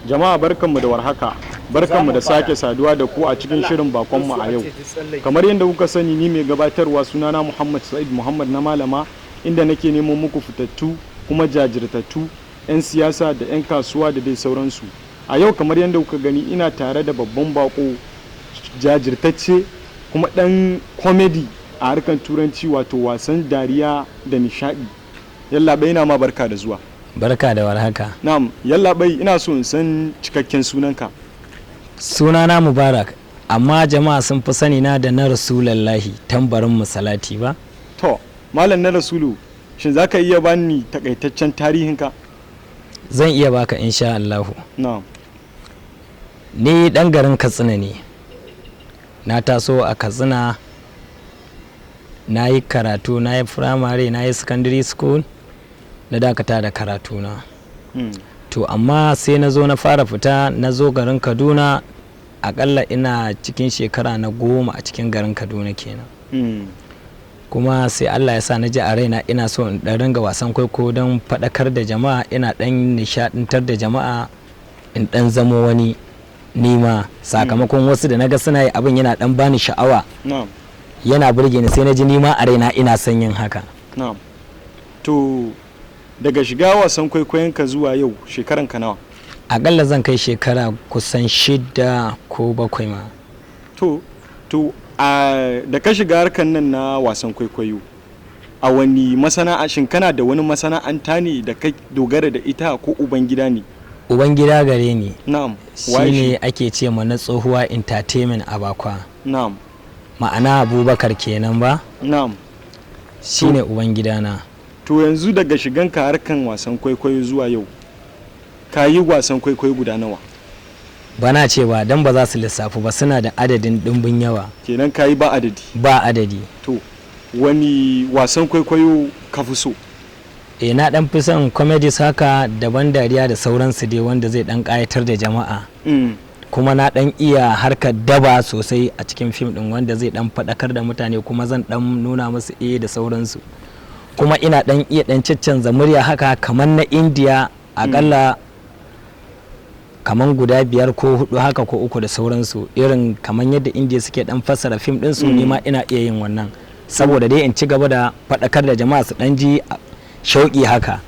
Jama'a barkanmu da warhaka, barkanmu da sake saduwa da ku a cikin shirin bakonmu a yau. Kamar yadda kuka sani ni mai gabatarwa sunana Muhammad Sa'id Muhammad na Malama, inda nake nemo muku fitattu kuma jajirtattu 'yan siyasa da 'yan kasuwa da dai sauransu. A yau kamar yadda kuka gani ina tare da babban bako jajirtacce kuma ɗan komedi a harkar turanci, wato wasan dariya da nishadi. Yallaɓai ina ma barka da zuwa. Barka da warhaka. Na'am, yallaɓai ina so in san cikakken sunanka. Sunana Mubarak, amma jama'a sun fi sani na da na Rasulullahi, tambarin musalati ba? To, Malam na Rasulu, shin za ka iya bani takaitaccen tarihinka? Zan iya baka insha Allahu. Na'am. Ni ɗan garin Katsina ne. Na taso a Katsina, na yi karatu, na yi firamare, na yi secondary school, na dakata da karatuna. To amma sai na zo na fara fita, na zo garin Kaduna, akalla ina cikin shekara na 10 a cikin garin Kaduna kenan. Kuma sai Allah ya sa na ji a raina ina so in ɗan ringa wasan kwaikwayo don faɗakar da jama'a, ina ɗan nishaɗantar da jama'a, in ɗan zamo wani nima sakamakon wasu da naga suna yi abin yana ɗan bani sha'awa, yana burge ni, sai na ji nima a raina ina son yin haka. To daga shiga wasan kwaikwayonka zuwa yau shekaranka nawa? Akalla zan kai shekara kusan 6 ko 7 ma. To da ka shiga harkar nan na wasan kwaikwayo, a wani masana'a, shin kana da wani masana'anta ne da ka dogara da ita ko ubangida ne? Ubangida gare ni. Na'am. Shine ake ce ma na tsohuwa entertainment a Bakwa. Na'am. Ma'ana Abubakar kenan ba? Na'am. Shine ubangida na. To yanzu daga shiganka harkan wasan kwaikwayo zuwa yau, ka yi wasan kwaikwayo guda nawa? Bana ce ba, don ba za su lissafu ba, suna da adadin ɗimbin yawa. Kenan ka yi ba adadi? Ba adadi. To wani wasan kwaikwayo ka fi so? Na ɗan fi son comedies haka, daban dariya da sauransu dai, wanda zai ɗan ƙayatar da jama'a. Kuma na ɗan iya harkar daba sosai a cikin fim ɗin, wanda zai ɗan faɗakar da mutane, kuma zan ɗan nuna musu da sauransu. Kuma ina ɗan iya ɗan caccanza murya haka kamar na Indiya, akalla kamar guda 5 ko 4 haka ko 3 da sauransu, irin kamar yadda Indiya suke ɗan fassara fim ɗinsu, ni ma ina iya yin wannan, saboda dai in ci gaba da faɗakar da jama'a su ɗan ji shauƙi haka.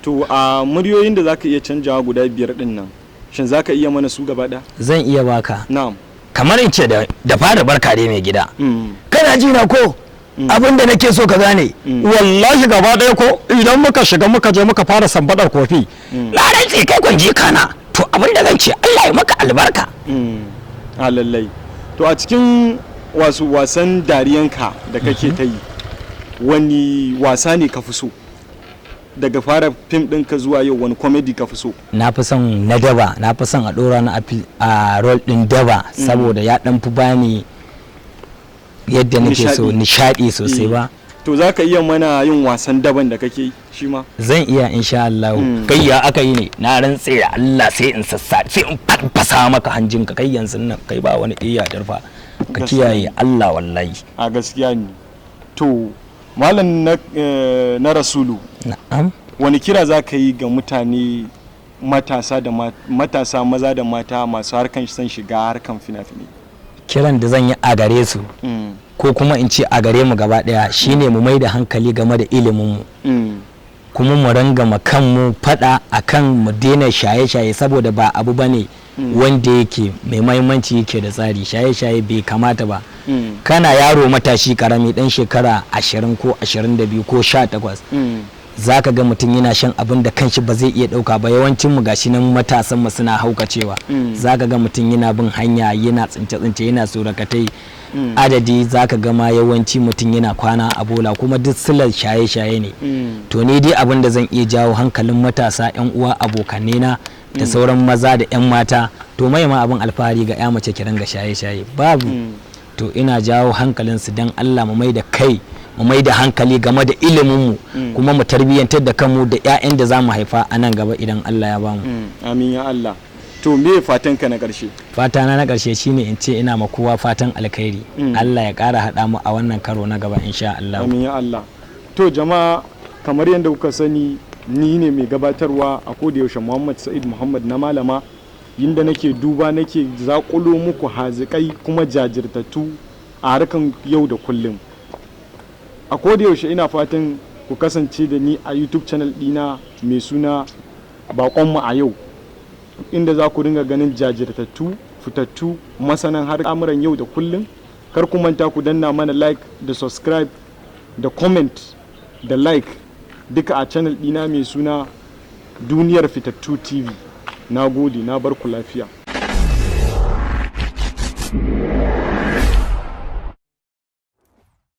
To a muryoyin da zaka iya canjawa guda 5 ɗin nan, shin zaka iya mana su gaba ɗaya? Zan iya baka. Na'am. Kamar in ce da fara barka dai mai gida. Kana ji na ko? Abin da nake so ka gane, wallahi gaba ɗaya ko idan muka shiga muka je muka fara sambaɗar kofi, larai ce kai kwanji kana, to abin da zan ce Allah ya maka albarka. A lallai. To a cikin wasan dariyanka da kake ta yi, wani wasa ne ka fi so? Daga fara fim ɗinka zuwa yau, wani comedy ka fi so? Na fi son na daba, na fi son a ɗora na a rol ɗin daba, saboda ya ɗan fi bani yadda nake so, nishadi sosai ba. To za ka iya mana yin wasan daban da kake shi ma? Zan iya insha Allah. Kai ya aka yi ne, na rantse da Allah sai in sai in fasa maka hanjinka, kai yanzu nan kai ba wani iya darfa, ka kiyaye Allah wallahi. A gaskiya ne. To Malam na Rasulu, na'am, wani kira za ka yi ga mutane matasa maza da mata masu harkan son shiga harkan fina-finai? Kiran da zan yi a gare su, ko kuma in ce a gare mu gaba daya, shine mu mai da hankali game da ilimin mu, kuma mu rangama kanmu fada akan mu daina shaye-shaye, saboda ba abu bane wanda yake mai mahimmanci, yake da tsari. Shaye-shaye bai kamata ba. Kana yaro matashi karami dan shekara 20 ko 22 ko 18, zaka ga mutum yana shan abin da kanshi ba zai iya dauka ba. Yawancin mu gashi nan matasan mu suna haukacewa, zaka ga mutum yana bin hanya, yana tsince-tsince, yana surakatai adadi, zaka ga ma yawanci mutum yana kwana a bola, kuma duk silar shaye-shaye ne. To ni dai abin da zan iya jawo hankalin matasa, yan uwa, abokanai na da sauran maza da yan mata, to mai ma abin alfahari ga ya mace ki ranga shaye-shaye babu. To ina jawo hankalinsu dan Allah mu mai da kai, mu mai da hankali game da iliminmu, kuma mu tarbiyyantar da kanmu da 'ya'yan da za mu haifa a nan gaba idan Allah ya bamu. Amin ya Allah. To me fatan ka na ƙarshe? Fatana na ƙarshe shine in ce ina ma kowa fatan alkhairi. Allah ya ƙara haɗa mu a wannan karo na gaba insha Allah. Amin ya Allah. To jama'a, kamar yadda kuka sani, ni ne mai gabatarwa a kodayaushe Muhammad Sa'id Muhammad na malama, yinda nake duba nake zakulo muku hazikai kuma jajirtattu a harkan yau da kullum. A kodayaushe ina fatan ku kasance da ni a YouTube channel dina mai suna Bakonmu a yau, inda za ku ringa ganin jajirtattu, fitattu, masanan har amuran yau da kullum. Kar ku manta ku danna mana like da subscribe da comment da like duka a channel dina mai suna Duniyar Fitattu TV. Na gode, na bar ku lafiya.